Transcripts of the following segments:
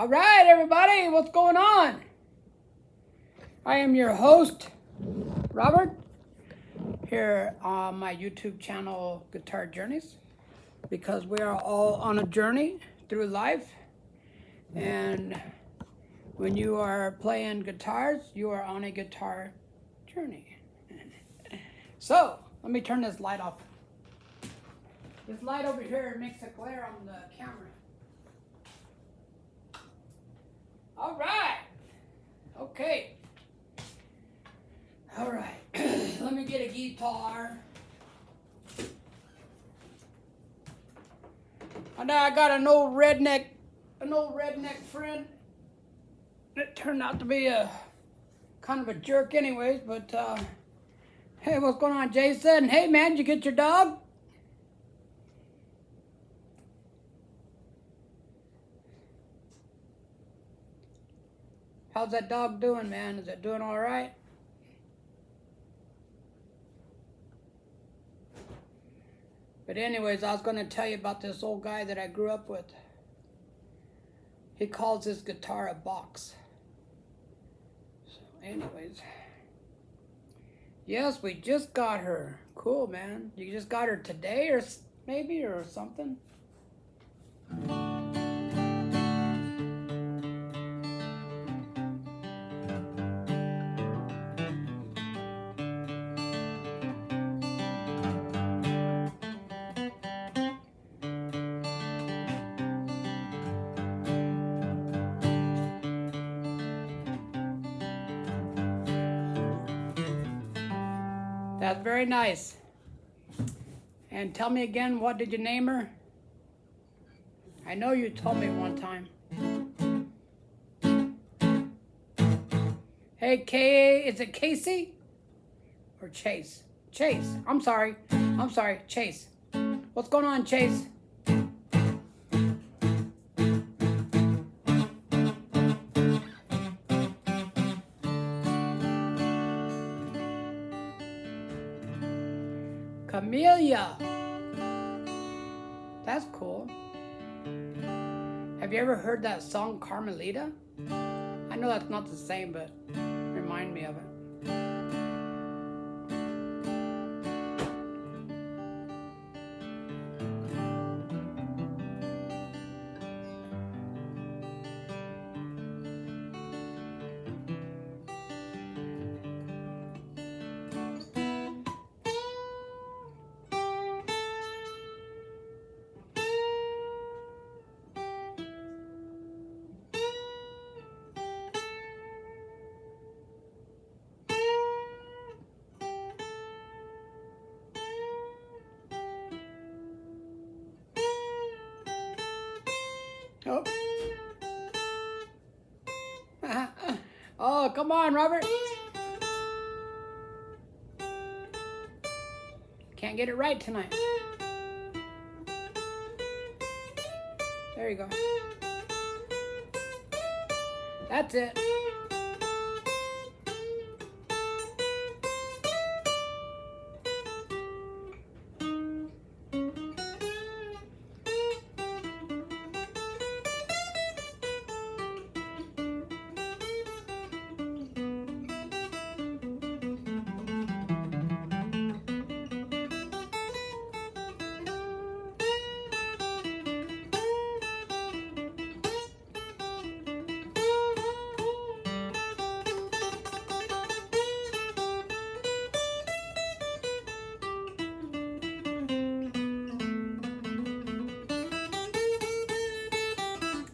All right, everybody, what's going on? I am your host, Robert, here on my YouTube channel, Guitar Journeys, because we are all on a journey through life. And when you are playing guitars, you are on a guitar journey. So, let me turn this light off. This light over here makes a glare on the camera. All right. Okay. All right. Let me get a guitar. And I got an old redneck friend. It turned out to be a kind of a jerk anyways, but hey, what's going on, Jason? Hey man, did you get your dog? How's that dog doing, man? Is it doing all right? But anyways, I was going to tell you about this old guy that I grew up with. He calls his guitar a box. So anyways. Yes, we just got her. Cool, man. You just got her today or maybe or something? That's very nice. And tell me again, what did you name her? I know you told me one time. Hey, is it Casey? Or Chase? Chase. I'm sorry, Chase. What's going on, Chase? Camellia. That's cool. Have you ever heard that song Carmelita? I know that's not the same, but remind me of it. Oh. Oh, come on, Robert. Can't get it right tonight. There you go. That's it.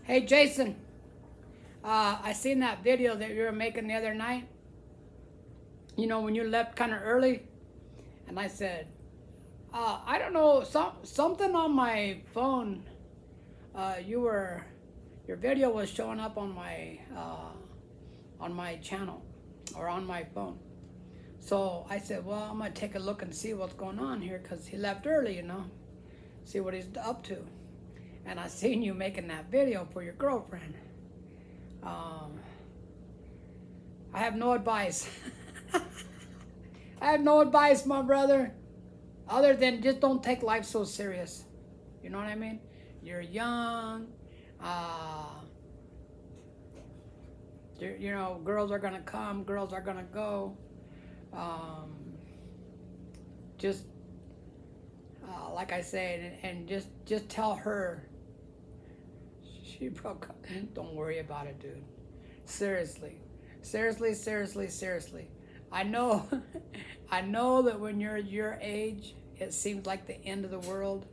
Hey, Jason. I seen that video that you were making the other night. You know, when you left kind of early. And I said, I don't know, something on my phone. Your video was showing up on my channel or on my phone. So I said, well, I'm gonna take a look and see what's going on here because he left early, you know, see what he's up to. And I seen you making that video for your girlfriend. I have no advice. I have no advice, my brother, other than just don't take life so serious. You know what I mean? You're young. You know, girls are gonna come, girls are gonna go. Um, just like I said, and just tell her. She broke up. Don't worry about it, dude. Seriously, seriously, seriously, seriously. I know, I know that when you're your age, it seems like the end of the world.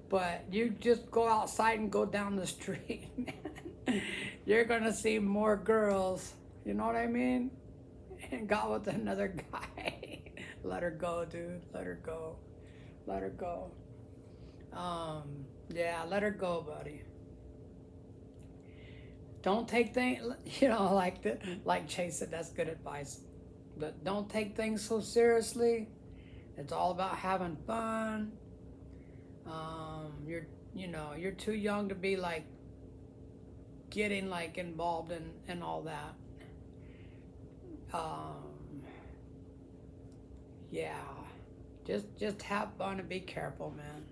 But you just go outside and go down the street, man. You're gonna see more girls. You know what I mean? And got with another guy. Let her go, dude. Let her go. Let her go. Yeah, let her go, buddy. Don't take things, like Chase said, that's good advice. But don't take things so seriously. It's all about having fun. You're too young to be like getting like involved in all that. Um, yeah, just have fun and be careful, man.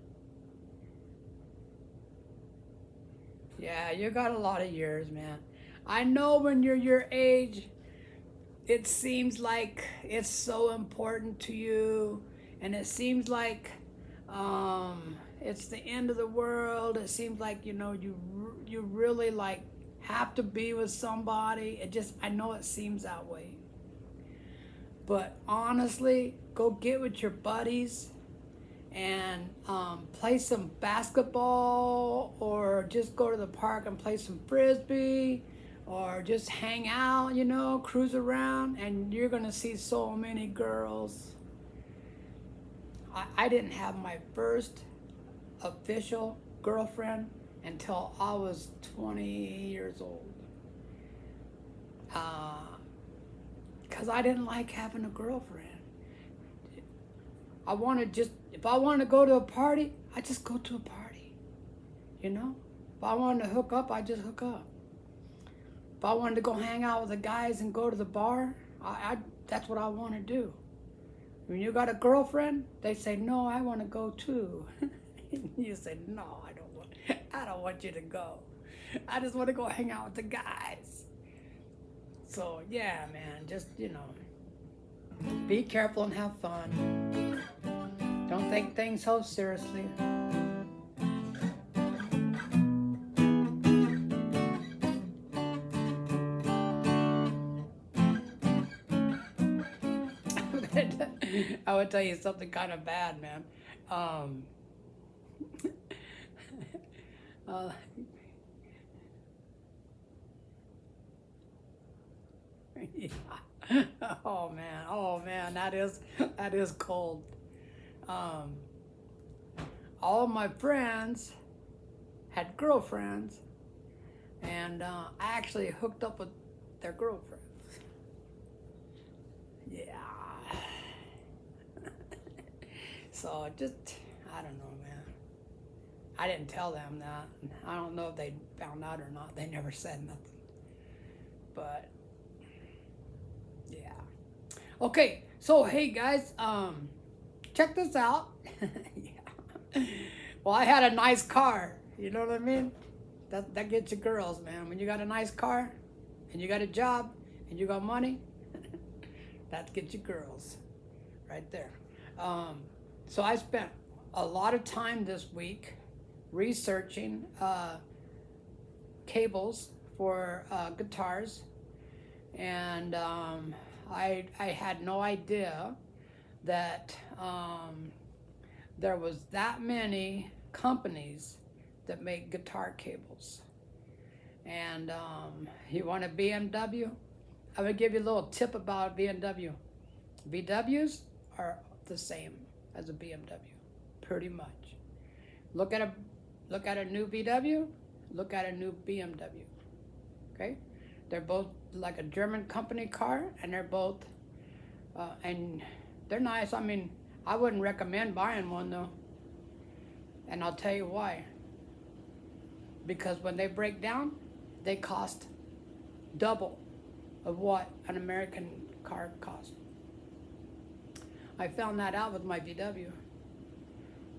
Yeah, you got a lot of years, man. I know when you're your age, it seems like it's so important to you, and it seems like it's the end of the world. It seems like you really like have to be with somebody. I know it seems that way, but honestly, go get with your buddies and play some basketball, or just go to the park and play some frisbee, or just hang out, cruise around, and you're gonna see so many girls. I didn't have my first official girlfriend until I was 20 years old. Because I didn't like having a girlfriend. If I wanted to go to a party, I just go to a party. If I wanted to hook up, I just hook up. If I wanted to go hang out with the guys and go to the bar, that's what I want to do. When you got a girlfriend, they say, no, I want to go too. You say, no, I don't want you to go. I just want to go hang out with the guys. So yeah, man, just, be careful and have fun. Don't take things so seriously. I would tell you something kind of bad, man. Um, uh, yeah. Oh man, that is cold. Um, all of my friends had girlfriends, and I actually hooked up with their girlfriends. Yeah. So I don't know, man. I didn't tell them that. I don't know if they found out or not. They never said nothing. But yeah. Okay, so hey guys, check this out. Yeah. Well, I had a nice car. You know what I mean? That gets you girls, man. When you got a nice car, and you got a job, and you got money, that gets you girls, right there. So I spent a lot of time this week researching cables for guitars, and I had no idea that there was that many companies that make guitar cables. And you want a BMW? I would give you a little tip about a BMW. VWs are the same as a BMW, pretty much. Look at a new VW, look at a new BMW. Okay, they're both like a German company car, and they're both and they're nice. I mean, I wouldn't recommend buying one though, and I'll tell you why. Because when they break down, they cost double of what an American car costs. I found that out with my VW.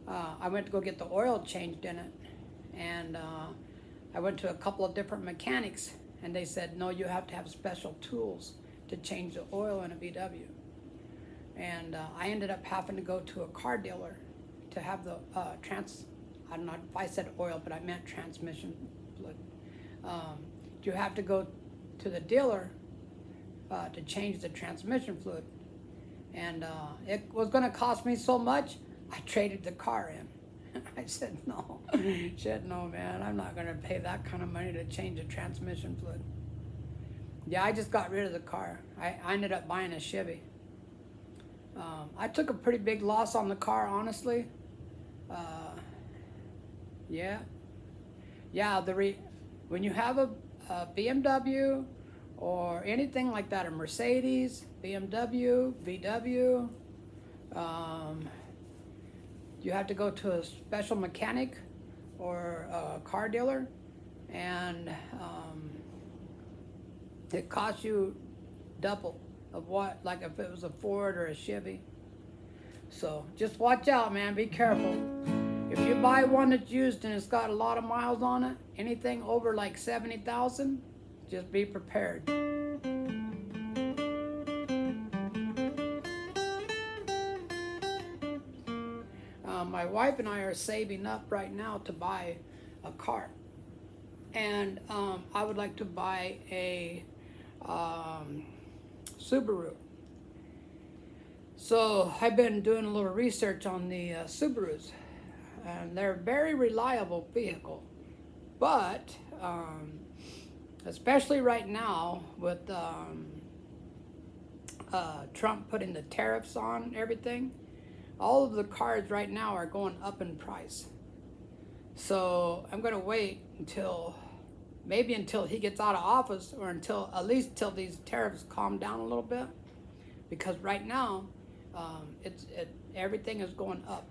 I went to go get the oil changed in it, and I went to a couple of different mechanics, and they said, no, you have to have special tools to change the oil in a VW. And I ended up having to go to a car dealer to have the I don't know if I said oil, but I meant transmission fluid. You have to go to the dealer to change the transmission fluid. And it was going to cost me so much, I traded the car in. I said, no, man, I'm not going to pay that kind of money to change a transmission fluid. Yeah, I just got rid of the car. I ended up buying a Chevy. I took a pretty big loss on the car, honestly. Yeah. When you have a BMW or anything like that, a Mercedes, BMW, VW, you have to go to a special mechanic or a car dealer, and it costs you double of what, like if it was a Ford or a Chevy. So just watch out, man, be careful. If you buy one that's used and it's got a lot of miles on it, anything over like 70,000, just be prepared. My wife and I are saving up right now to buy a car. And I would like to buy a Subaru. So I've been doing a little research on the Subarus, and they're a very reliable vehicle. But especially right now with Trump putting the tariffs on everything, all of the cars right now are going up in price. So I'm going to wait until he gets out of office, or at least until these tariffs calm down a little bit, because right now everything is going up.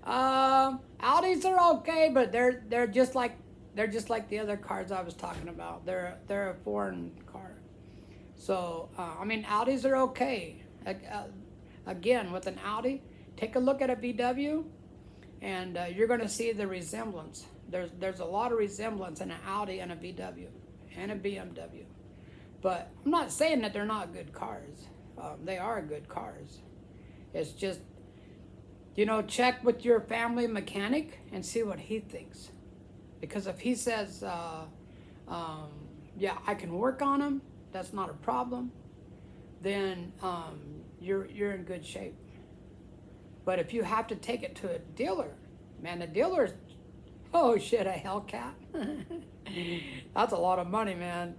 Audis are okay, but they're just like the other cars I was talking about. They're a foreign car. So I mean, Audis are okay. Again, with an Audi, take a look at a VW, and you're going to see the resemblance. There's a lot of resemblance in an Audi and a VW and a BMW. But I'm not saying that they're not good cars. They are good cars. It's just, check with your family mechanic and see what he thinks. Because if he says, yeah, I can work on them, that's not a problem, then you're in good shape. But if you have to take it to a dealer, man, the dealer's, oh shit, a Hellcat. That's a lot of money, man.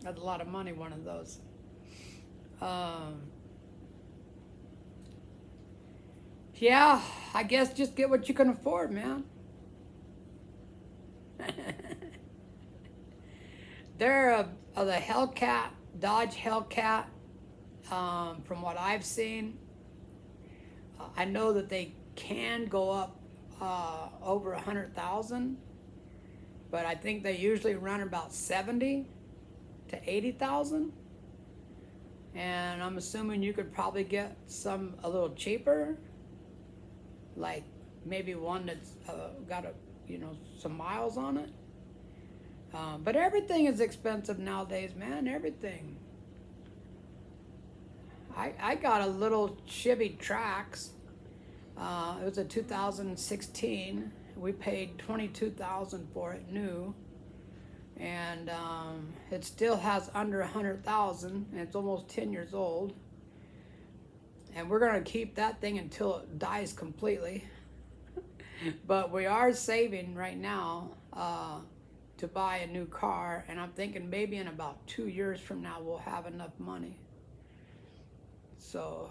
That's a lot of money, one of those. Yeah, I guess just get what you can afford, man. They're the Hellcat, Dodge Hellcat, from what I've seen, I know that they can go up over 100,000, but I think they usually run about 70 to 80,000. And I'm assuming you could probably get some a little cheaper, like maybe one that's got some miles on it. But everything is expensive nowadays, man. Everything. I got a little Chevy Trax. It was a 2016. We paid $22,000 for it new, and it still has under 100,000, and it's almost 10 years old. And we're gonna keep that thing until it dies completely. But we are saving right now to buy a new car, and I'm thinking maybe in about 2 years from now we'll have enough money. So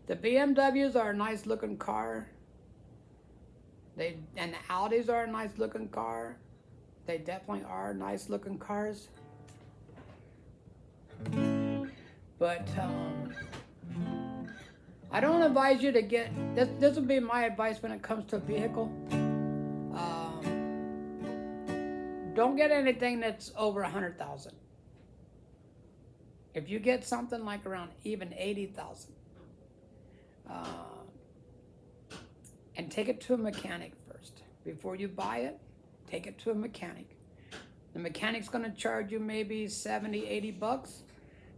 the BMWs are a nice looking car. And the Audis are a nice looking car. They definitely are nice looking cars. But I don't advise you to get this. This would be my advice when it comes to a vehicle. Don't get anything that's over 100,000. If you get something like around even 80,000, and take it to a mechanic first. Before you buy it, take it to a mechanic. The mechanic's gonna charge you maybe 70, 80 bucks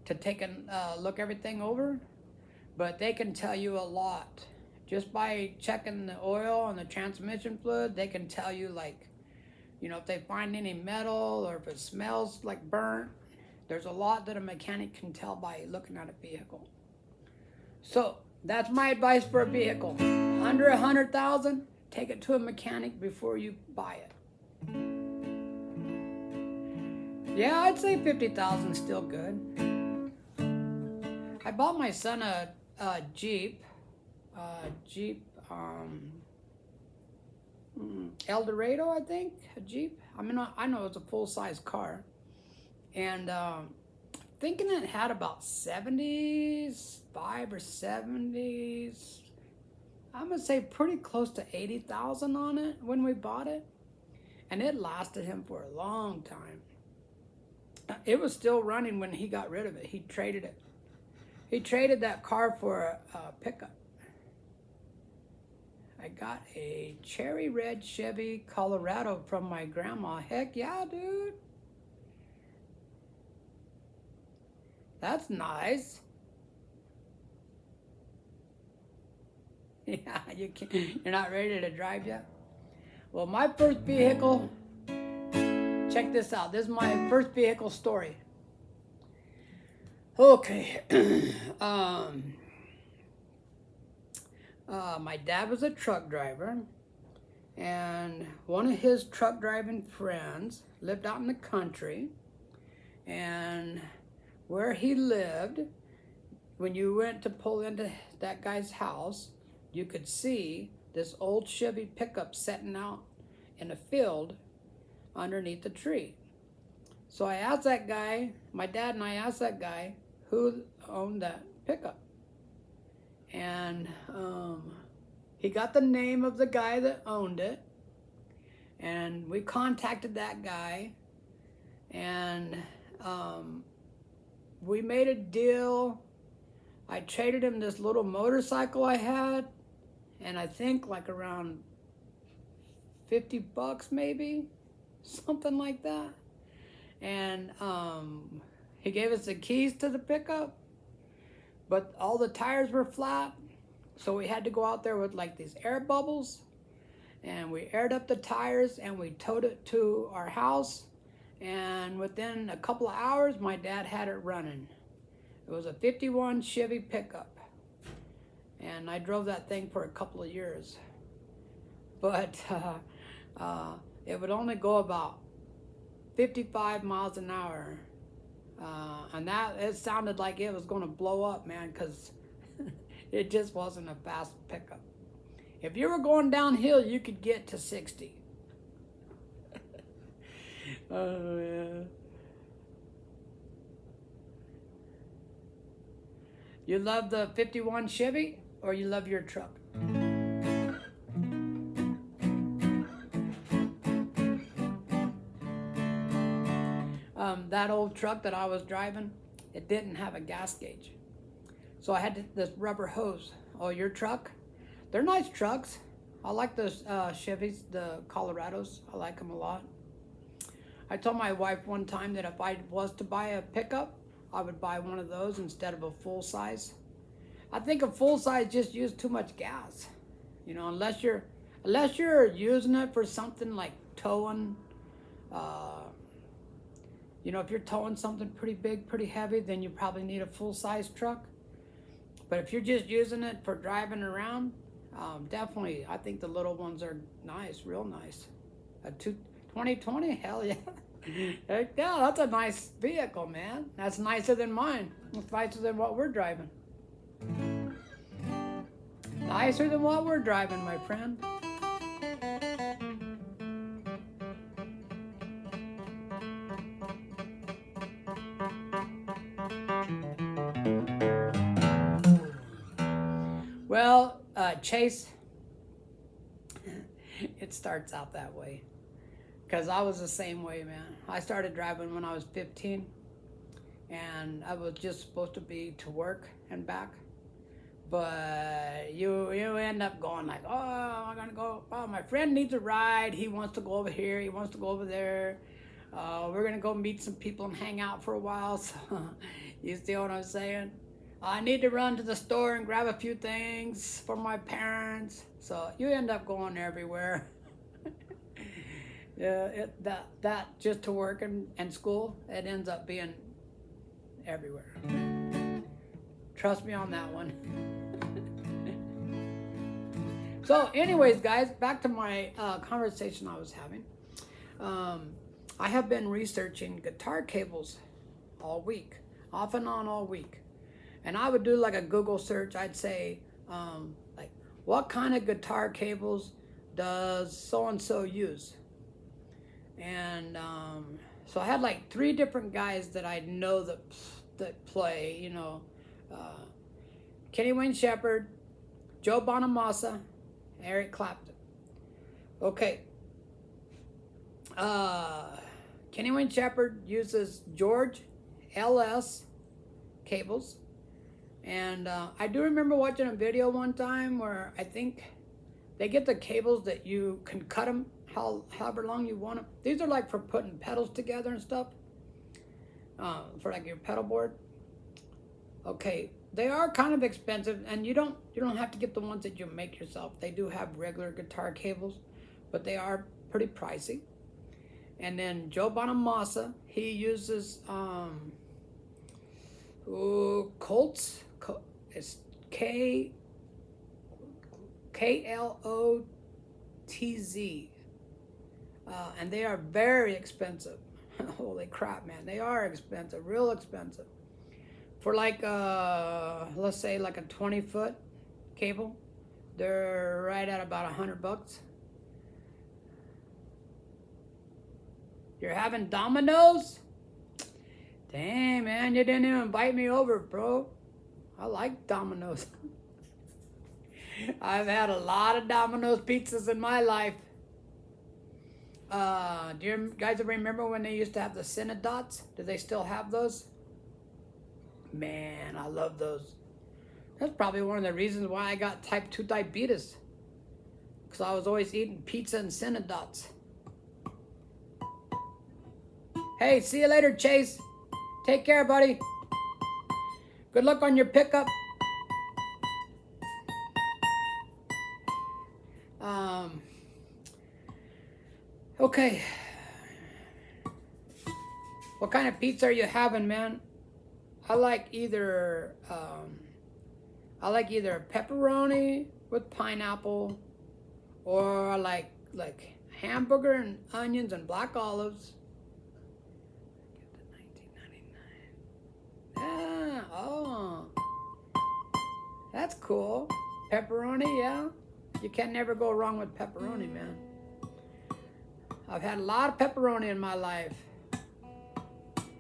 to take and look everything over, but they can tell you a lot. Just by checking the oil and the transmission fluid, they can tell you, like, you know, if they find any metal or if it smells like burnt. There's a lot that a mechanic can tell by looking at a vehicle. So that's my advice for a vehicle. Under 100,000, take it to a mechanic before you buy it. Yeah, I'd say 50,000 is still good. I bought my son a Jeep, Eldorado, I think, a Jeep. I mean, I know it's a full-size car, and thinking it had about 75 or 70s. I'm gonna say pretty close to 80,000 on it when we bought it, and it lasted him for a long time. It was still running when he got rid of it. He traded it. He traded that car for a pickup. I got a cherry red Chevy Colorado from my grandma. Heck yeah, dude. That's nice. Yeah, you're not ready to drive yet? Well, my first vehicle, check this out. This is my first vehicle story. Okay. My dad was a truck driver, and one of his truck driving friends lived out in the country, and where he lived, when you went to pull into that guy's house, you could see this old Chevy pickup sitting out in a field underneath the tree. So I asked that guy, my dad and I asked that guy who owned that pickup. And he got the name of the guy that owned it. And we contacted that guy. And we made a deal. I traded him this little motorcycle I had. And I think like around 50 bucks maybe. Something like that. And he gave us the keys to the pickup, but all the tires were flat, so we had to go out there with like these air bubbles, and we aired up the tires and we towed it to our house, and within a couple of hours my dad had it running. It was a 51 Chevy pickup, and I drove that thing for a couple of years, but it would only go about 55 miles an hour. And that, it sounded like it was going to blow up, man, because it just wasn't a fast pickup. If you were going downhill, you could get to 60. Oh, yeah. You love the 51 Chevy, or you love your truck? That old truck that I was driving, it didn't have a gas gauge. So I had this rubber hose. Oh, your truck? They're nice trucks. I like those Chevys, the Colorados. I like them a lot. I told my wife one time that if I was to buy a pickup, I would buy one of those instead of a full size. I think a full size just uses too much gas. You know, unless you're using it for something like towing, you know, if you're towing something pretty big, pretty heavy, then you probably need a full-size truck. But if you're just using it for driving around, definitely, I think the little ones are nice, real nice. A 2020, hell yeah. Heck yeah, that's a nice vehicle, man. That's nicer than mine. It's nicer than what we're driving. Nicer than what we're driving, my friend. Well, Chase, it starts out that way. Because I was the same way, man. I started driving when I was 15, and I was just supposed to be to work and back. But you end up going like, oh, I'm gonna go. Oh, my friend needs a ride. He wants to go over here. He wants to go over there. We're gonna go meet some people and hang out for a while. So, you see what I'm saying? I need to run to the store and grab a few things for my parents. So you end up going everywhere. Yeah, that just to work and school, it ends up being everywhere. Trust me on that one. So anyways, guys, back to my conversation I was having. I have been researching guitar cables all week, off and on all week. And I would do like a Google search. I'd say, like, what kind of guitar cables does so-and-so use? And so I had like 3 different guys that I know that play, you know, Kenny Wayne Shepherd, Joe Bonamassa, Eric Clapton. Okay. Kenny Wayne Shepherd uses George LS cables. And I do remember watching a video one time where I think they get the cables that you can cut them however long you want them. These are like for putting pedals together and stuff, for like your pedal board. Okay, they are kind of expensive, and you don't have to get the ones that you make yourself. They do have regular guitar cables, but they are pretty pricey. And then Joe Bonamassa, he uses Colts. It's KLOTZ, and they are very expensive. Holy crap, man! They are expensive, real expensive. For like let's say like a 20-foot cable, they're right at about $100. You're having Domino's? Dang, man, you didn't even invite me over, bro. I like Domino's. I've had a lot of Domino's pizzas in my life. Do you guys remember when they used to have the Cinedots? Do they still have those? Man, I love those. That's probably one of the reasons why I got type 2 diabetes. Because I was always eating pizza and Cinedots. Hey, see you later, Chase. Take care, buddy. Good luck on your pickup. Okay. What kind of pizza are you having, man? I like either pepperoni with pineapple, or I like hamburger and onions and black olives. Yeah, oh, that's cool. Pepperoni, yeah. You can never go wrong with pepperoni, man. I've had a lot of pepperoni in my life.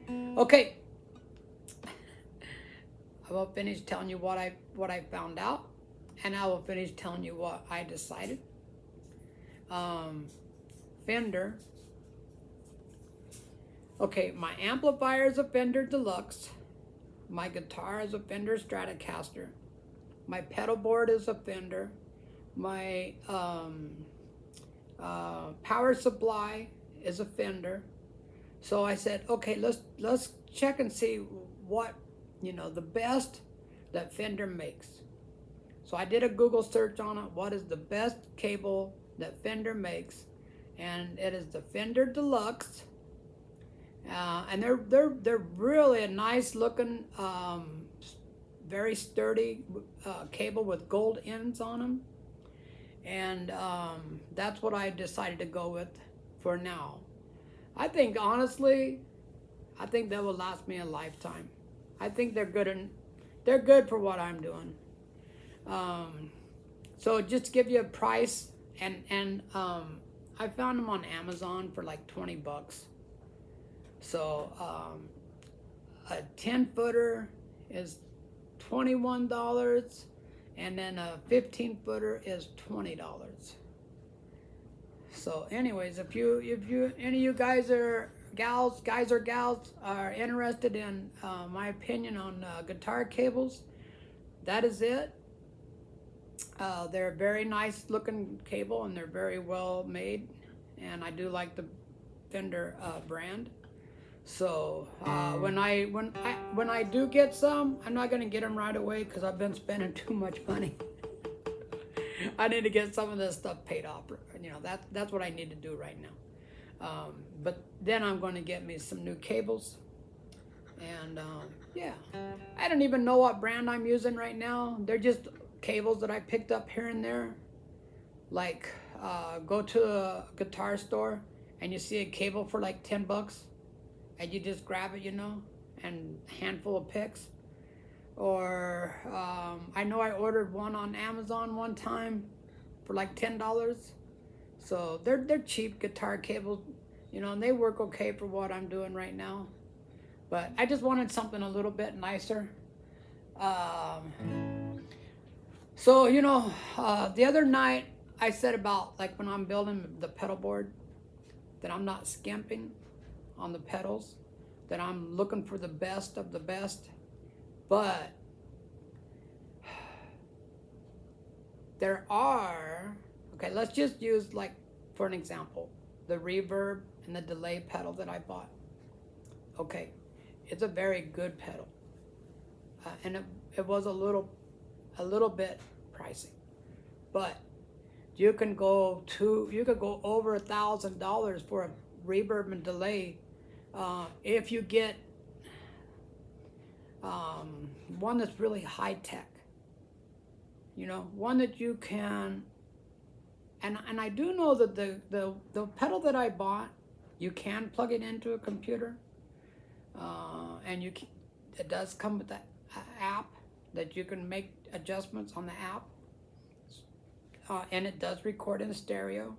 Okay. I will finish telling you what I found out, and I will finish telling you what I decided. Fender. Okay, my amplifier is a Fender Deluxe. My guitar is a Fender Stratocaster. My pedal board is a Fender. My power supply is a Fender. So I said, okay, let's check and see what, the best that Fender makes. So I did a Google search on it. What is the best cable that Fender makes? And it is the Fender Deluxe. And they're really a nice looking, very sturdy cable with gold ends on them. And that's what I decided to go with for now. I think, honestly, they will last me a lifetime. I think they're good for what I'm doing. So just to give you a price, and I found them on Amazon for like $20. So a 10-footer is $21, and then a 15-footer is $20. So anyways, if you any of you guys or gals are interested in my opinion on guitar cables, that is it. They're a very nice looking cable, and they're very well made, and I do like the Fender brand. So when I do get some, I'm not gonna get them right away because I've been spending too much money. I need to get some of this stuff paid off. You know, that's what I need to do right now. But then I'm going to get me some new cables. And yeah, I don't even know what brand I'm using right now. They're just cables that I picked up here and there. Like go to a guitar store and you see a cable for like 10 bucks and you just grab it, you know, and a handful of picks. Or I know I ordered one on Amazon one time for like $10. So they're cheap guitar cables, you know, and they work okay for what I'm doing right now. But I just wanted something a little bit nicer. So, you know, the other night I said about like when I'm building the pedal board that I'm not skimping on the pedals, that I'm looking for the best of the best. But there are, okay, let's just use like, for an example, the reverb and the delay pedal that I bought. Okay, it's a very good pedal. And it was a little bit pricey. But you can go over $1,000 for a reverb and delay if you get one that's really high tech, you know, one that you can, and I do know that the pedal that I bought, you can plug it into a computer, and it does come with that app that you can make adjustments on the app, and it does record in stereo.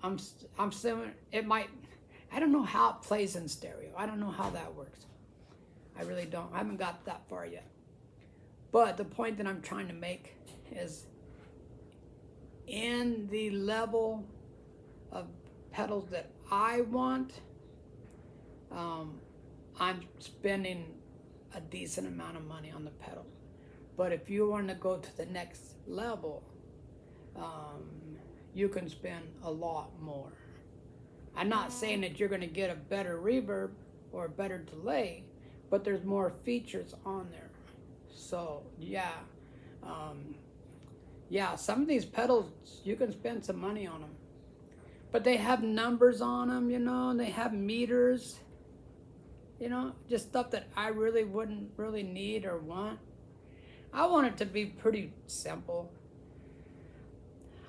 I'm assuming it might. I don't know how it plays in stereo. I don't know how that works. I really don't. I haven't got that far yet. But the point that I'm trying to make is in the level of pedals that I want, I'm spending a decent amount of money on the pedal. But if you want to go to the next level, you can spend a lot more. I'm not saying that you're going to get a better reverb or a better delay, but there's more features on there. So yeah, yeah, some of these pedals, you can spend some money on them, but they have numbers on them, you know, and they have meters, you know, just stuff that I really wouldn't really need or want. I want it to be pretty simple.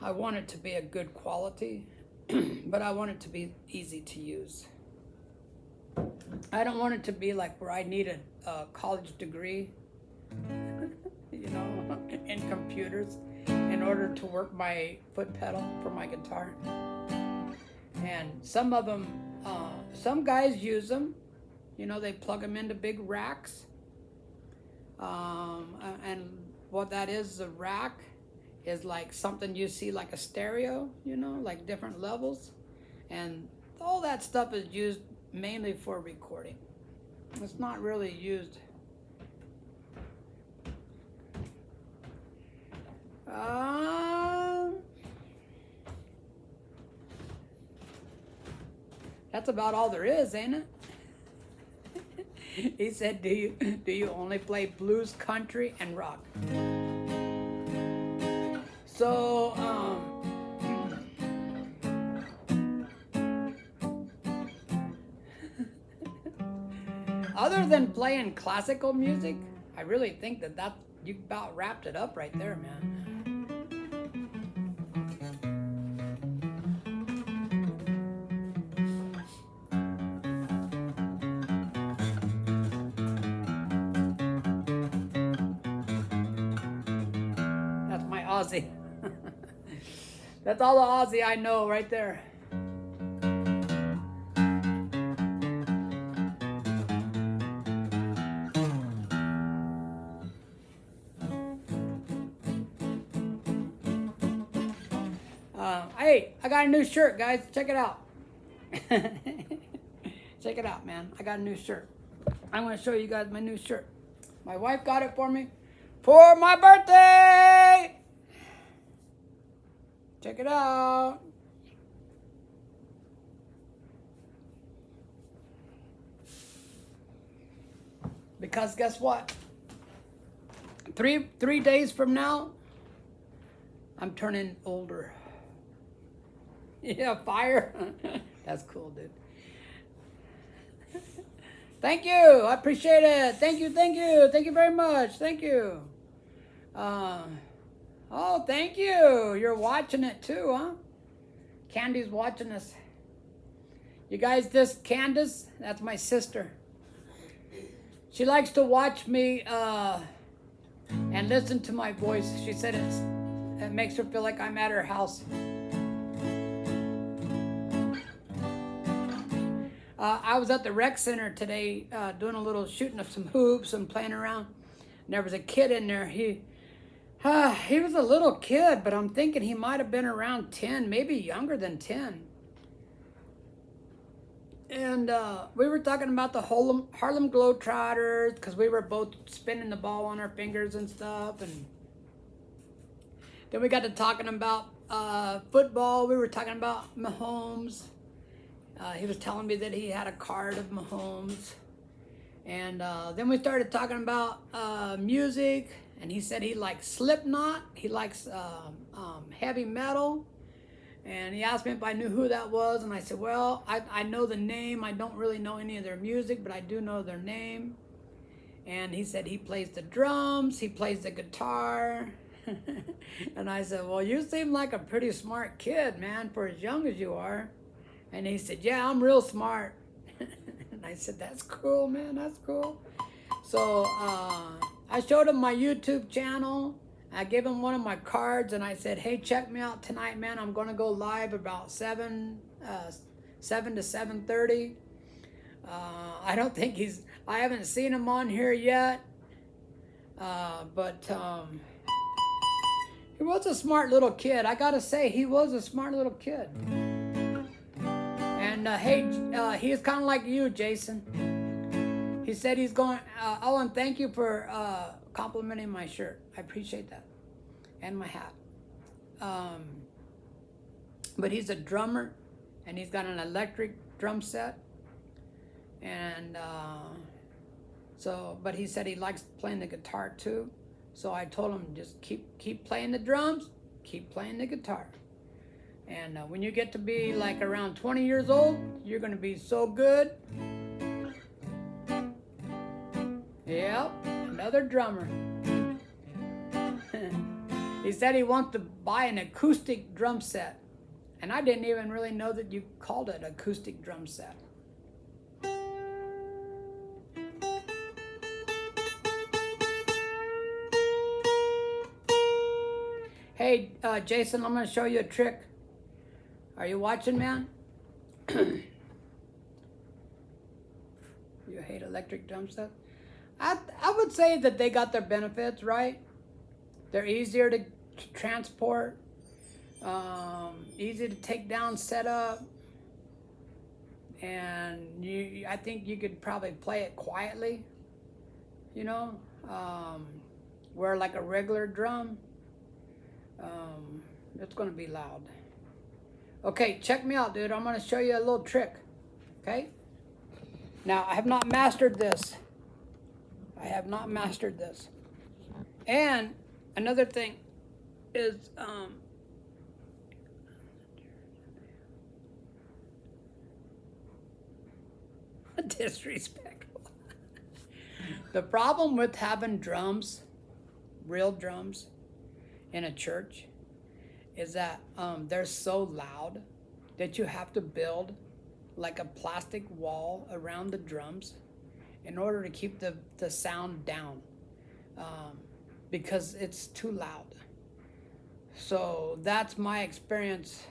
I want it to be a good quality, but I want it to be easy to use. I don't want it to be like where I need a college degree, you know, in computers in order to work my foot pedal for my guitar. And some of them, some guys use them, you know, they plug them into big racks. And what that is, the rack is like something you see like a stereo, you know, like different levels. And all that stuff is used mainly for recording. It's not really used. That's about all there is, ain't it? He said, do you only play blues, country, and rock? So, other than playing classical music, I really think that you about wrapped it up right there, man. That's my Aussie. That's all the Aussie I know right there. Hey, I got a new shirt, guys. Check it out. Check it out, man. I got a new shirt. I'm going to show you guys my new shirt. My wife got it for me for my birthday. Check it out. Because guess what? Three days from now, I'm turning older. Yeah, fire. That's cool, dude. Thank you. I appreciate it. Thank you. Thank you. Thank you very much. Thank you. Oh, thank you. You're watching it too, huh? Candy's watching us. You guys, this Candace, that's my sister. She likes to watch me and listen to my voice. She said it makes her feel like I'm at her house. I was at the rec center today doing a little shooting of some hoops and playing around. And there was a kid in there. He was a little kid, but I'm thinking he might have been around 10, maybe younger than 10. And we were talking about the Harlem Globetrotters because we were both spinning the ball on our fingers and stuff. And then we got to talking about football. We were talking about Mahomes. He was telling me that he had a card of Mahomes. And then we started talking about music. And he said he likes Slipknot. He likes heavy metal. And he asked me if I knew who that was, and I said, well, I know the name. I don't really know any of their music, but I do know their name. And he said he plays the drums, he plays the guitar. And I said, well, you seem like a pretty smart kid, man, for as young as you are. And he said, yeah, I'm real smart. And I said, that's cool, man, that's cool. So I showed him my YouTube channel. I gave him one of my cards and I said, hey, check me out tonight, man. I'm going to go live about 7 to 7:30. I don't think I haven't seen him on here yet. But he was a smart little kid. I got to say, he was a smart little kid. And hey, he's kind of like you, Jason. He said he's going, Owen, thank you for complimenting my shirt. I appreciate that. And my hat. But he's a drummer and he's got an electric drum set. And but he said he likes playing the guitar too. So I told him just keep playing the drums, keep playing the guitar. And when you get to be like around 20 years old, you're gonna be so good. Yep, another drummer. He said he wants to buy an acoustic drum set. And I didn't even really know that you called it acoustic drum set. Hey, Jason, I'm going to show you a trick. Are you watching, man? You hate electric drum sets? I would say that they got their benefits, right? They're easier to transport, easy to take down, set up, and I think you could probably play it quietly, you know, where like a regular drum, it's going to be loud. Okay, check me out, dude. I'm going to show you a little trick, okay? Now, I have not mastered this. I have not mastered this. And another thing is, disrespectful. The problem with having drums, real drums, in a church is that they're so loud that you have to build like a plastic wall around the drums in order to keep the sound down. Because it's too loud. So that's my experience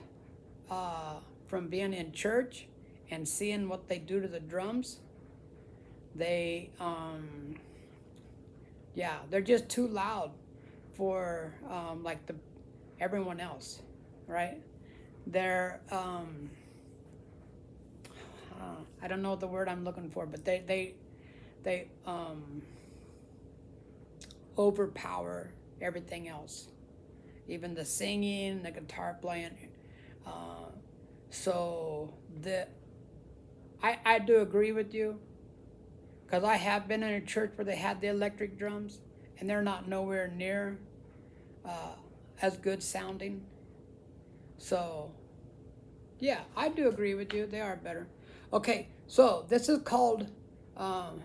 from being in church and seeing what they do to the drums. They, they're just too loud for like everyone else, right? They're, I don't know the word I'm looking for, but they overpower everything else. even the singing, the guitar playing. Uh, so I do agree with you, because I have been in a church where they had the electric drums, and they're not nowhere near uh, as good sounding. So yeah, I do agree with you. They are better. Okay, so this is called um,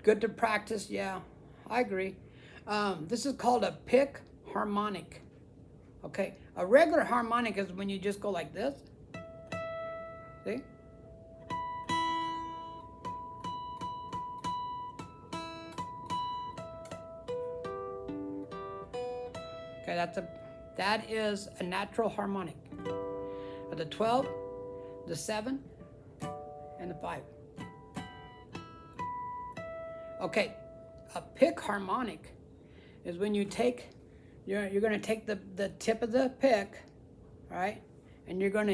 good to practice. Yeah, I agree. This is called a pick harmonic. Okay, a regular harmonic is when you just go like this. See? Okay, that is a natural harmonic. The 12, the 7, and the 5. Okay, a pick harmonic is when you take, you're going to take the tip of the pick, right, and you're going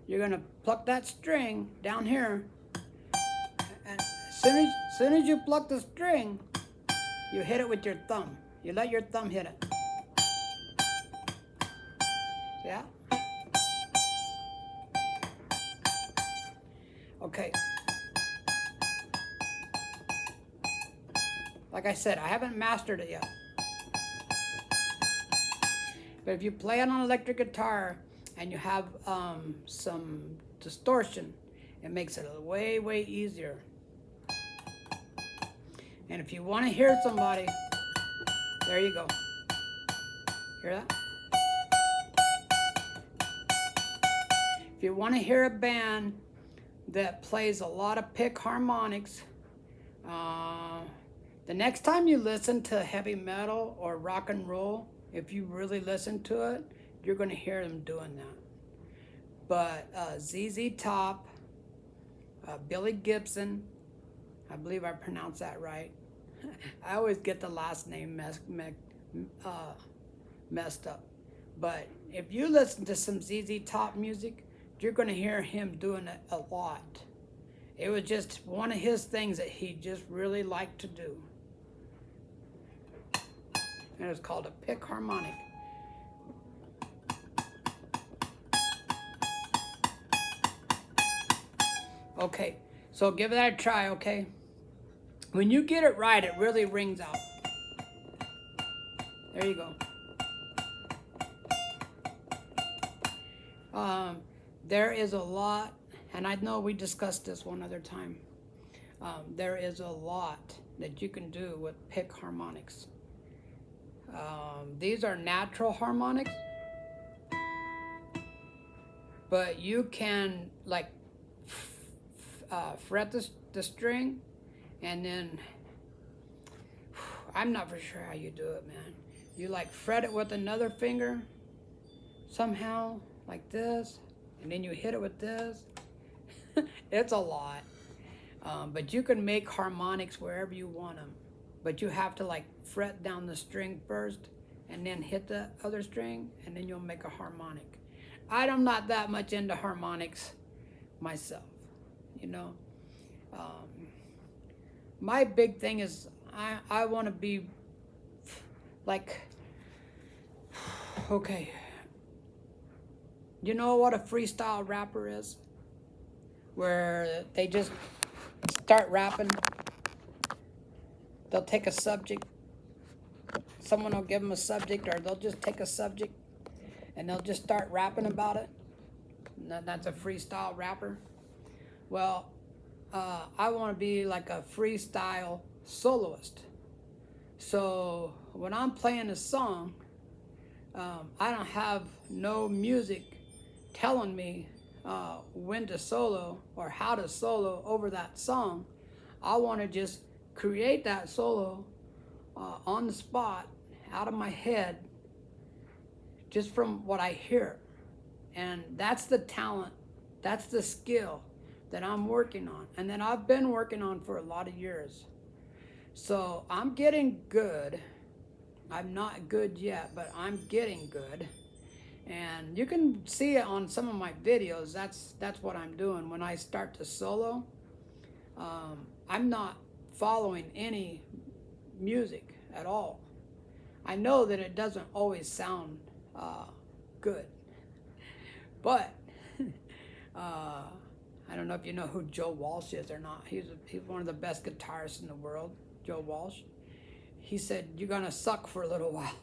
to pluck that string down here, and as soon as you pluck the string, you hit it with your thumb. You let your thumb hit it. Yeah. Okay. Like I said, I haven't mastered it yet. But if you play it on an electric guitar and you have some distortion, it makes it way, way easier. And if you want to hear somebody, there you go. Hear that? If you want to hear a band that plays a lot of pick harmonics, the next time you listen to heavy metal or rock and roll, if you really listen to it, you're going to hear them doing that. But ZZ Top, Billy Gibson, I believe I pronounced that right. I always get the last name messed up. But if you listen to some ZZ Top music, you're going to hear him doing it a lot. It was just one of his things that he just really liked to do. And it's called a pick harmonic. Okay, so give that a try, okay? When you get it right, it really rings out. There you go. There is a lot, and I know we discussed this one other time. There is a lot that you can do with pick harmonics. These are natural harmonics, but you can like fret the string, and then I'm not for sure how you do it, man. You like fret it with another finger somehow, like this, and then you hit it with this. It's a lot. But you can make harmonics wherever you want them. But you have to like fret down the string first and then hit the other string, and then you'll make a harmonic. I'm not that much into harmonics myself, you know. My big thing is I want to be like, okay, you know what a freestyle rapper is? Where they just start rapping. They'll take a subject. Someone will give them a subject, or they'll just take a subject and they'll just start rapping about it. That's a freestyle rapper. Well, I want to be like a freestyle soloist. So when I'm playing a song, I don't have no music telling me when to solo or how to solo over that song. I want to just create that solo on the spot, out of my head, just from what I hear. And that's the talent, that's the skill that I'm working on, and that I've been working on for a lot of years. So I'm getting good. I'm not good yet, but I'm getting good. And you can see it on some of my videos. That's what I'm doing. When I start to solo, I'm not following any music at all. I know that it doesn't always sound good, but I don't know if you know who Joe Walsh is or not. He's one of the best guitarists in the world, Joe Walsh. He said, you're going to suck for a little while.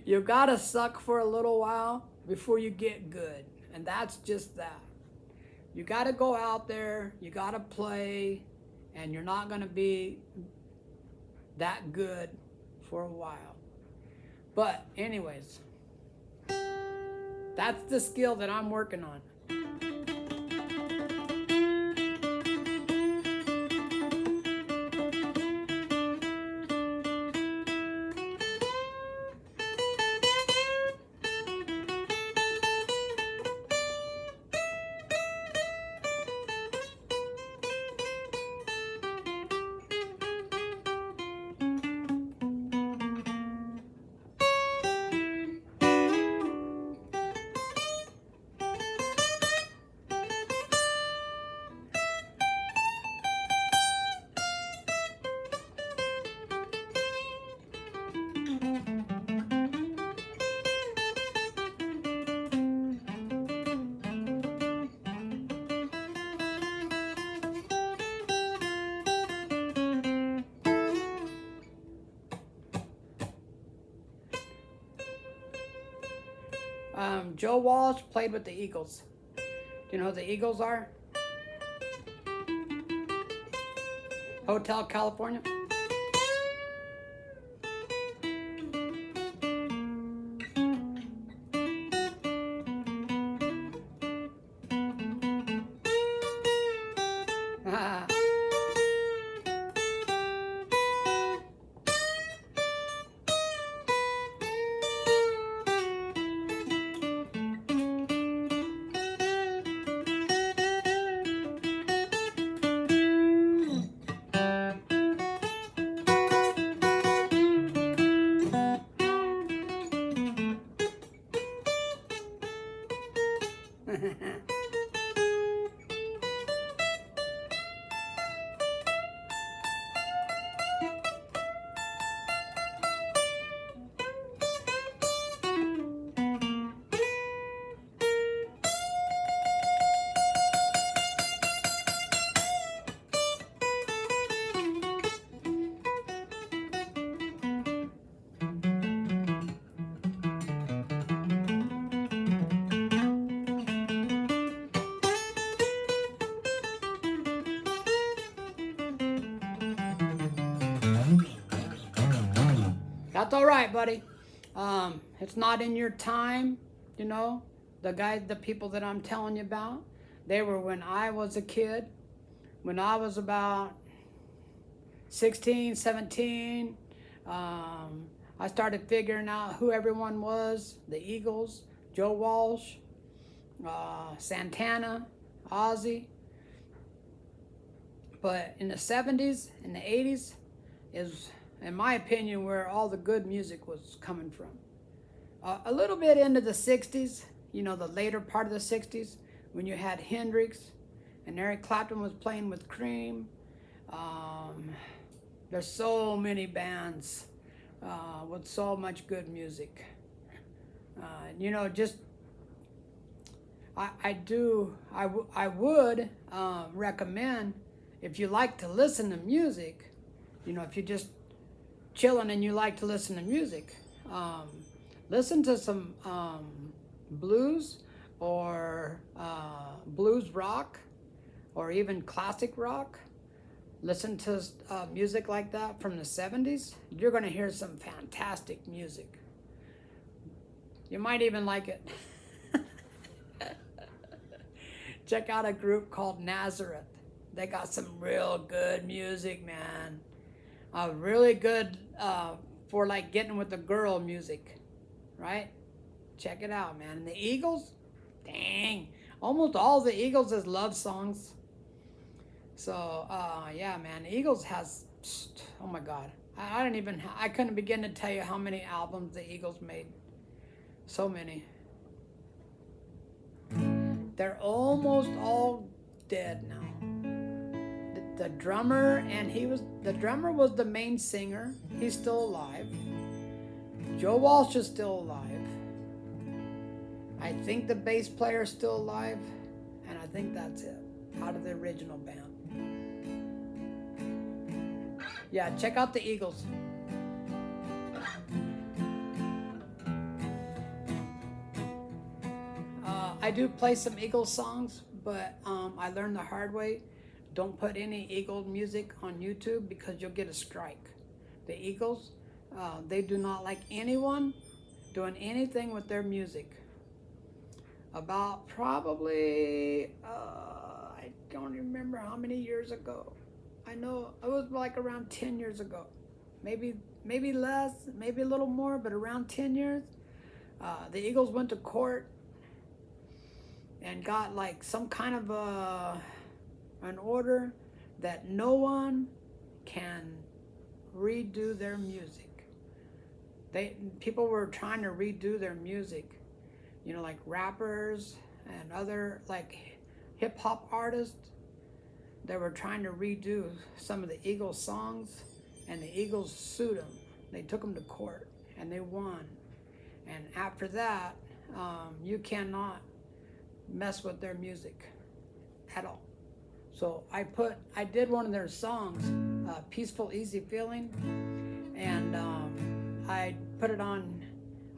You got to suck for a little while before you get good. And that's just that. You got to go out there, you got to play, and you're not going to be that good for a while. But anyways, that's the skill that I'm working on. Joe Walsh played with the Eagles. Do you know who the Eagles are? Hotel California. That's all right, buddy. It's not in your time, you know. The people that I'm telling you about, they were when I was a kid, when I was about 16, 17. I started figuring out who everyone was, the Eagles, Joe Walsh, Santana, Ozzy. But in the 70s and the 80s is, in my opinion, where all the good music was coming from. A little bit into the 60s, you know, the later part of the 60s, when you had Hendrix and Eric Clapton was playing with Cream. There's so many bands with so much good music. You know, just, I would recommend, if you like to listen to music, you know, if you're just chilling and you like to listen to music, listen to some blues or blues rock or even classic rock. Listen to music like that from the 70s. You're going to hear some fantastic music. You might even like it. Check out a group called Nazareth. They got some real good music, man. Really good for like getting with the girl music, right? Check it out, man. And the Eagles, dang, almost all the Eagles is love songs. So yeah, man, the Eagles has, oh my God, I couldn't begin to tell you how many albums the Eagles made. So many. They're almost all dead now. The drummer, and the drummer was the main singer. He's still alive. Joe Walsh is still alive. I think the bass player is still alive, and I think that's it, out of the original band. Yeah, check out the Eagles. I do play some Eagles songs, but I learned the hard way. Don't put any Eagles music on YouTube because you'll get a strike. The Eagles, they do not like anyone doing anything with their music. About probably, I don't remember how many years ago. I know it was like around 10 years ago. Maybe less, maybe a little more, but around 10 years. The Eagles went to court and got like some kind of an order that no one can redo their music. People were trying to redo their music, you know, like rappers and other like hip hop artists. They were trying to redo some of the Eagles songs, and the Eagles sued them. They took them to court and they won. And after that, you cannot mess with their music at all. So I did one of their songs, Peaceful Easy Feeling, and I put it on,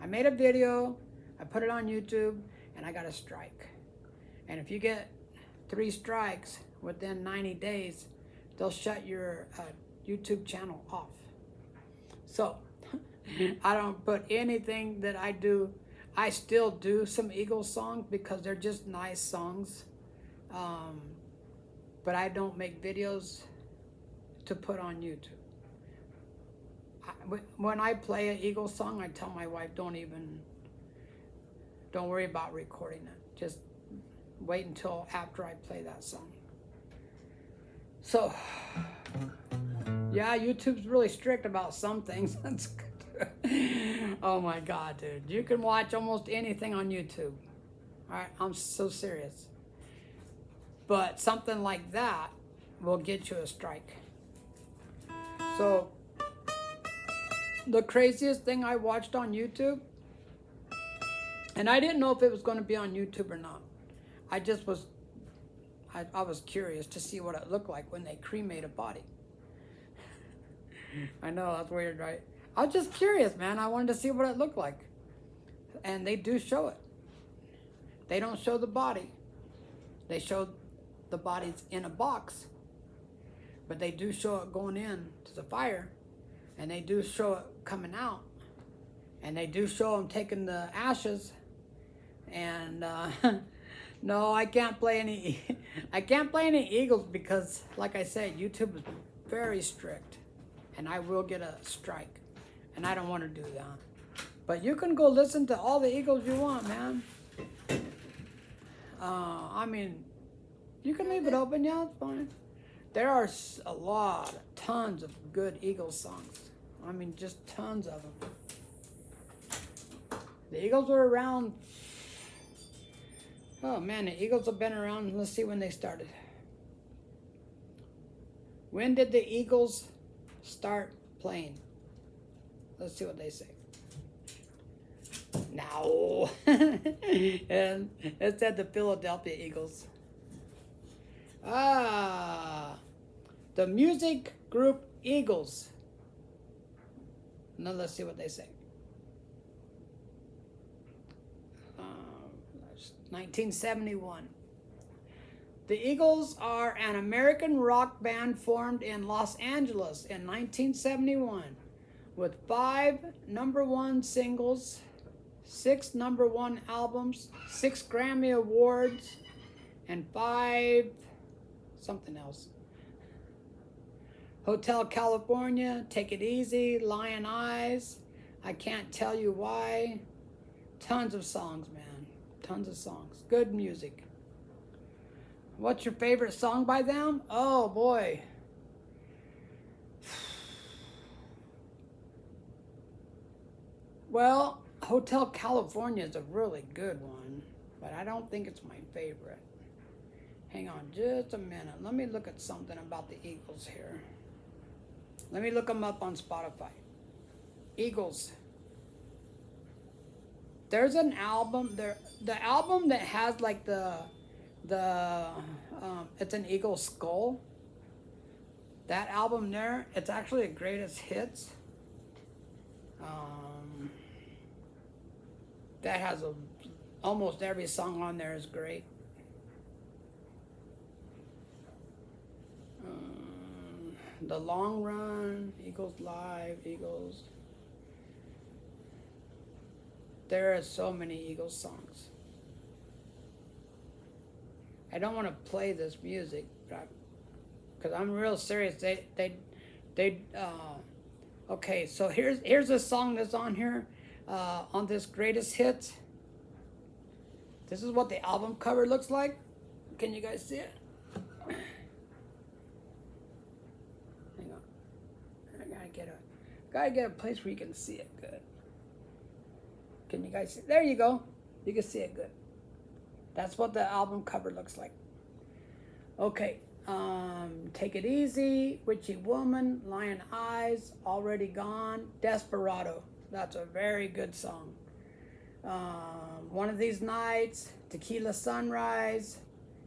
I made a video, I put it on YouTube, and I got a strike. And if you get 3 strikes within 90 days, they'll shut your YouTube channel off. So I don't put anything that I do. I still do some Eagles songs because they're just nice songs. But I don't make videos to put on YouTube. When I play an Eagles song, I tell my wife, don't worry about recording it. Just wait until after I play that song. So, yeah, YouTube's really strict about some things. That's good. Oh my God, dude. You can watch almost anything on YouTube. All right, I'm so serious. But something like that will get you a strike. So, the craziest thing I watched on YouTube, and I didn't know if it was going to be on YouTube or not. I just was, I was curious to see what it looked like when they cremate a body. I know, that's weird, right? I was just curious, man. I wanted to see what it looked like. And they do show it. They don't show the body. They show the body's in a box. But they do show it going in to the fire. And they do show it coming out. And they do show them taking the ashes. And no, I can't play any Eagles because, like I said, YouTube is very strict. And I will get a strike. And I don't want to do that. But you can go listen to all the Eagles you want, man. I mean, you can leave it open, yeah, it's fine. There are tons of good Eagles songs. I mean, just tons of them. The Eagles were around, oh man, the Eagles have been around, let's see when they started. When did the Eagles start playing? Let's see what they say. No. And it said the Philadelphia Eagles. The music group Eagles. Now let's see what they say. 1971. The Eagles are an American rock band formed in Los Angeles in 1971 with 5 #1 singles, 6 #1 albums, 6 Grammy Awards, and 5 something else. Hotel California, Take It Easy, Lion Eyes, I Can't Tell You Why. Tons of songs, man. Tons of songs. Good music. What's your favorite song by them? Oh, boy. Well, Hotel California is a really good one, but I don't think it's my favorite. Hang on just a minute. Let me look at something about the Eagles here. Let me look them up on Spotify. Eagles. there's an album there, the album that has like the it's an eagle skull. That album there, it's actually a greatest hits. That has almost every song on there is great. The Long Run, Eagles Live, Eagles. There are so many Eagles songs. I don't want to play this music, because I'm real serious. Okay, so here's a song that's on here, on this greatest hits. This is what the album cover looks like. Can you guys see it? Hang on, I gotta get a place where you can see it good. Can you guys see? There you go. You can see it good. That's what the album cover looks like. Okay, Take It Easy, Witchy Woman, Lion Eyes, Already Gone, Desperado. That's a very good song. One of These Nights, Tequila Sunrise,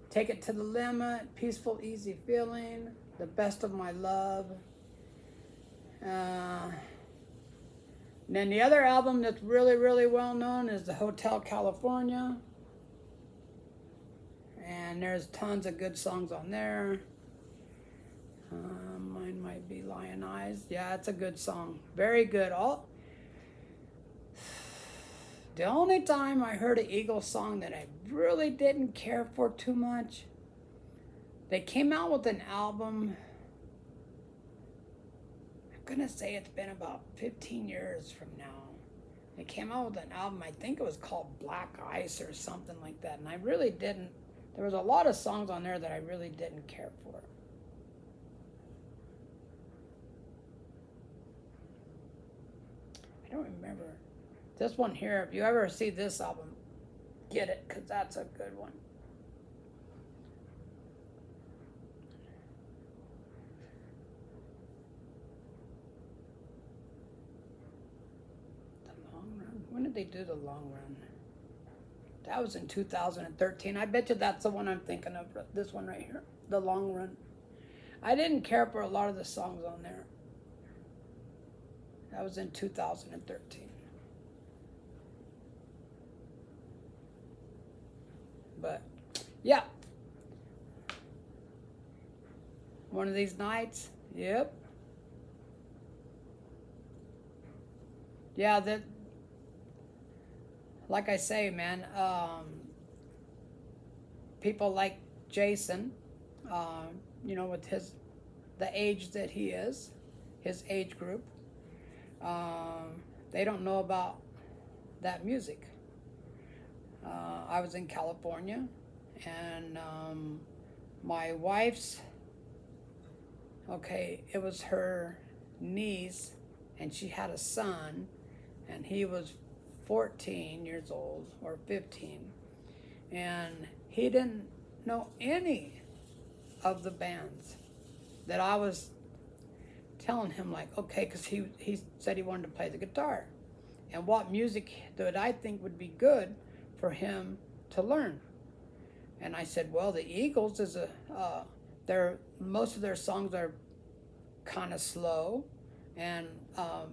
Take It to the Limit, Peaceful Easy Feeling, The Best of My Love. And then the other album that's really, really well known is the Hotel California. And there's tons of good songs on there. Mine might be Lion Eyes. Yeah, it's a good song. Very good. The only time I heard an Eagles song that I really didn't care for too much, they came out with an album. I'm gonna say it's been about 15 years from now. They came out with an album, I think it was called Black Ice or something like that, and I really didn't. There was a lot of songs on there that I really didn't care for. I don't remember. This one here, if you ever see this album, get it, because that's a good one. The Long Run? When did they do The Long Run? That was in 2013. I bet you that's the one I'm thinking of. This one right here, The Long Run. I didn't care for a lot of the songs on there. That was in 2013. But, yeah. One of These Nights. Yep. Yeah, that. Like I say, man, people like Jason, with the age that he is, his age group, they don't know about that music. I was in California, and my wife's, it was her niece, and she had a son, and he was 14 years old or 15, and he didn't know any of the bands that I was telling him, like, okay, because he said he wanted to play the guitar, and what music that I think would be good for him to learn. And I said, well, the Eagles is most of their songs are kind of slow, and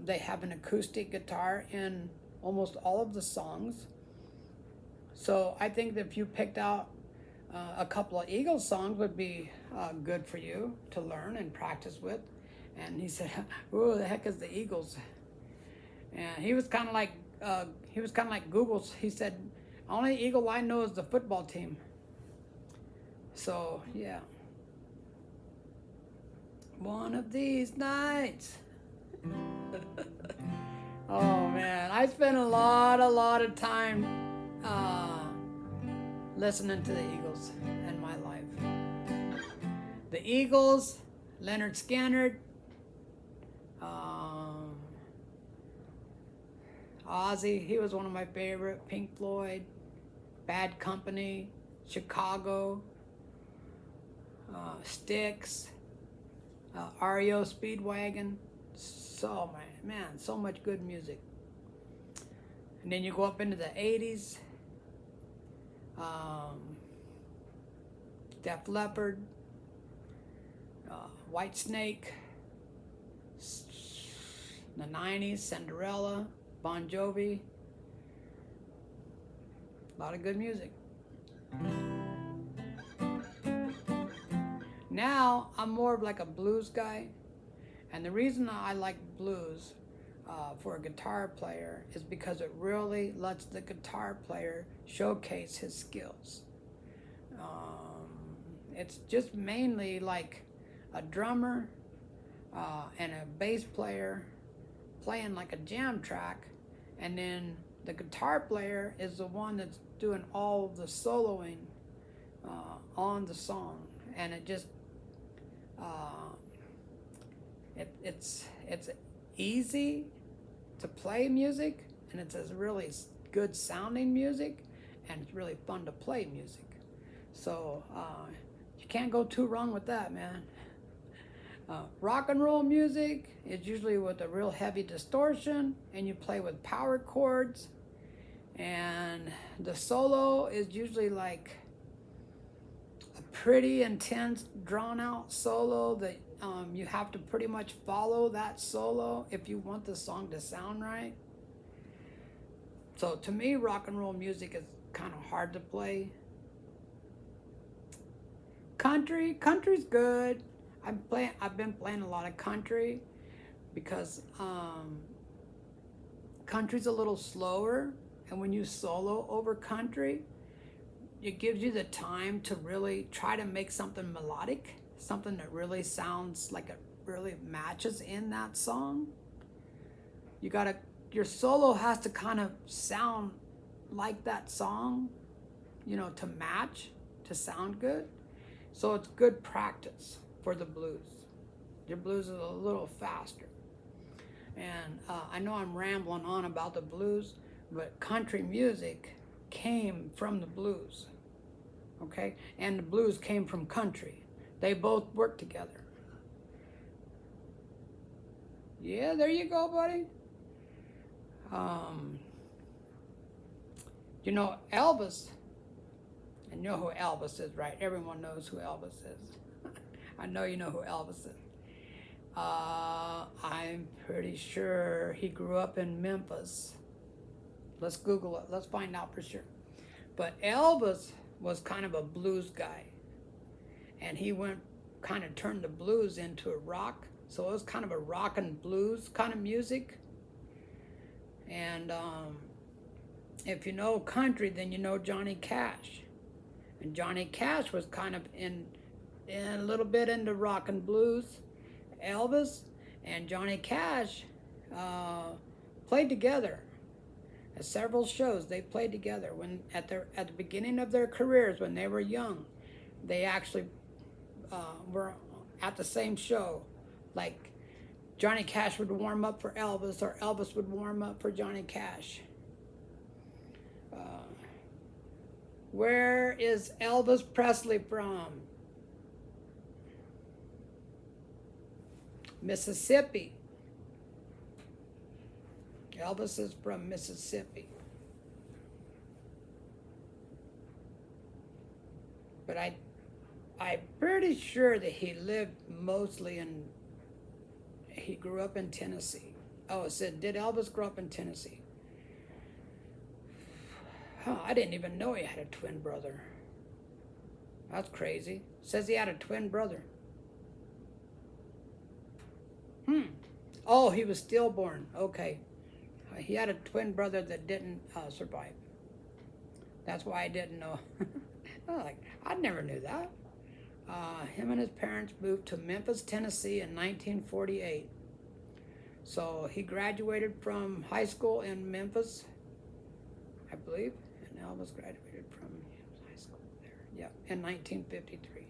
they have an acoustic guitar in almost all of the songs. So I think that if you picked out a couple of Eagles songs would be good for you to learn and practice with. And he said, "Who the heck is the Eagles?" And he was kind of like Google's. He said, "Only Eagle I know is the football team." So yeah. One of These Nights. Oh man, I spent a lot of time listening to the Eagles in my life. The Eagles, Leonard Skinner, Ozzy, he was one of my favorite. Pink Floyd, Bad Company, Chicago, Styx, REO Speedwagon. So so much good music. And then you go up into the 80s. Def Leppard, White Snake, the 90s, Cinderella, Bon Jovi. A lot of good music. Now, I'm more of like a blues guy. And the reason I like blues for a guitar player is because it really lets the guitar player showcase his skills. It's just mainly like a drummer and a bass player playing like a jam track, and then the guitar player is the one that's doing all the soloing on the song, and it just it's easy to play music, and it's a really good sounding music, and it's really fun to play music. So you can't go too wrong with that, man. Rock and roll music is usually with a real heavy distortion, and you play with power chords, and the solo is usually like a pretty intense, drawn out solo that you have to pretty much follow that solo if you want the song to sound right. So to me, rock and roll music is kind of hard to play. Country's good. I've been playing a lot of country because country's a little slower, and when you solo over country, it gives you the time to really try to make something melodic, something that really sounds like it really matches in that song. Your solo has to kind of sound like that song, to match, to sound good. So it's good practice for the blues. Your blues is a little faster. And I know I'm rambling on about the blues, but country music came from the blues, okay? And the blues came from country. They both work together. Yeah, there you go, buddy. Elvis, and you know who Elvis is, right? Everyone knows who Elvis is. I know you know who Elvis is. I'm pretty sure he grew up in Memphis. Let's Google it. Let's find out for sure. But Elvis was kind of a blues guy. And he turned the blues into a rock. So it was kind of a rock and blues kind of music. And if you know country, then you know Johnny Cash. And Johnny Cash was kind of in a little bit into rock and blues. Elvis and Johnny Cash played together at several shows. They played together when at the beginning of their careers, when they were young. They actually were at the same show. Like Johnny Cash would warm up for Elvis, or Elvis would warm up for Johnny Cash. Where is Elvis Presley from? Mississippi. Elvis is from Mississippi. But I'm pretty sure that he grew up in Tennessee. Oh, it said, did Elvis grow up in Tennessee? I didn't even know he had a twin brother. That's crazy. It says he had a twin brother. Oh, he was stillborn. Okay. He had a twin brother that didn't survive. That's why I didn't know. I never knew that. Him and his parents moved to Memphis, Tennessee in 1948. So he graduated from high school in Memphis, I believe, and Elvis graduated from high school there, yeah, in 1953.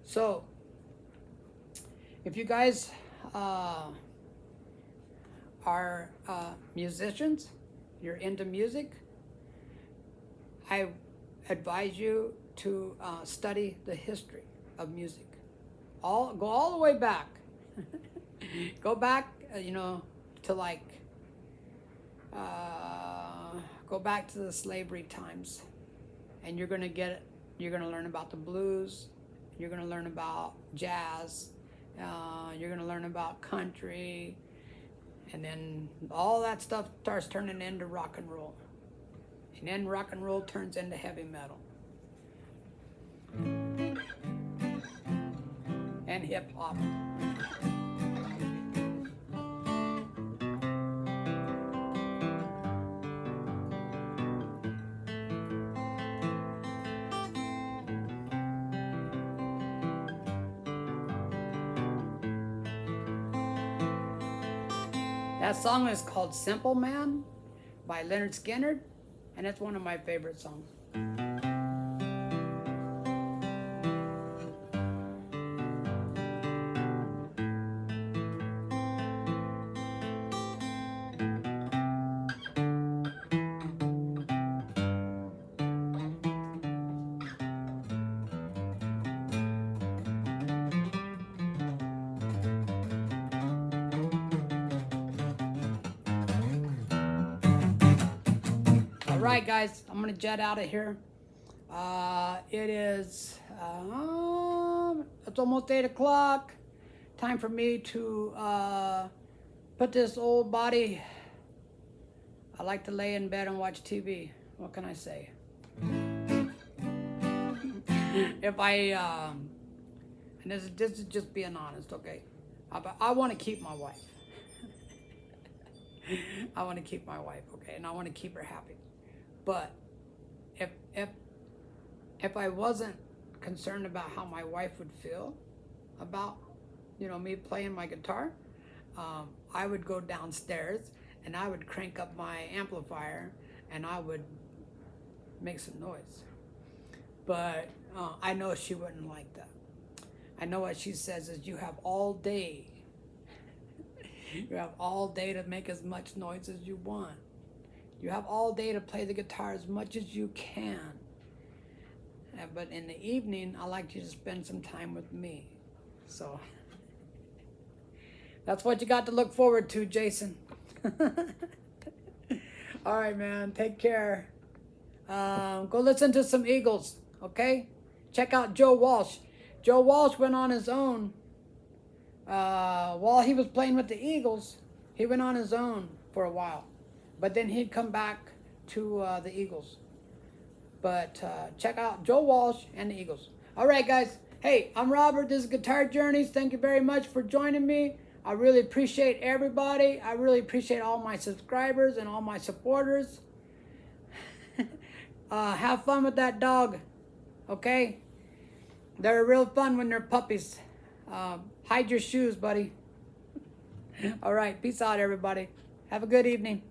So, if you guys are musicians, you're into music, I advise you to study the history of music. Go all the way back. Go back, to like go back to the slavery times, and you're gonna get it. You're gonna learn about the blues. You're gonna learn about jazz. You're gonna learn about country, and then all that stuff starts turning into rock and roll, and then rock and roll turns into heavy metal and hip hop. That song is called Simple Man by Leonard Skinner, and it's one of my favorite songs. All right, guys, I'm gonna jet out of here. It is it's almost 8 o'clock. Time for me to put this old body. I like to lay in bed and watch TV. What can I say? If I and this is just being honest, okay? I want to keep my wife. I want to keep my wife, okay, and I want to keep her happy. But if I wasn't concerned about how my wife would feel about, me playing my guitar, I would go downstairs and I would crank up my amplifier and I would make some noise. But I know she wouldn't like that. I know what she says is, you have all day. You have all day to make as much noise as you want. You have all day to play the guitar as much as you can. But in the evening, I like you to spend some time with me. So that's what you got to look forward to, Jason. All right, man. Take care. Go listen to some Eagles, okay? Check out Joe Walsh. Joe Walsh went on his own. While he was playing with the Eagles, he went on his own for a while. But then he'd come back to the Eagles. But check out Joe Walsh and the Eagles. All right, guys. Hey, I'm Robert. This is Guitar Journeys. Thank you very much for joining me. I really appreciate everybody. I really appreciate all my subscribers and all my supporters. Have fun with that dog, okay? They're real fun when they're puppies. Hide your shoes, buddy. All right, peace out, everybody. Have a good evening.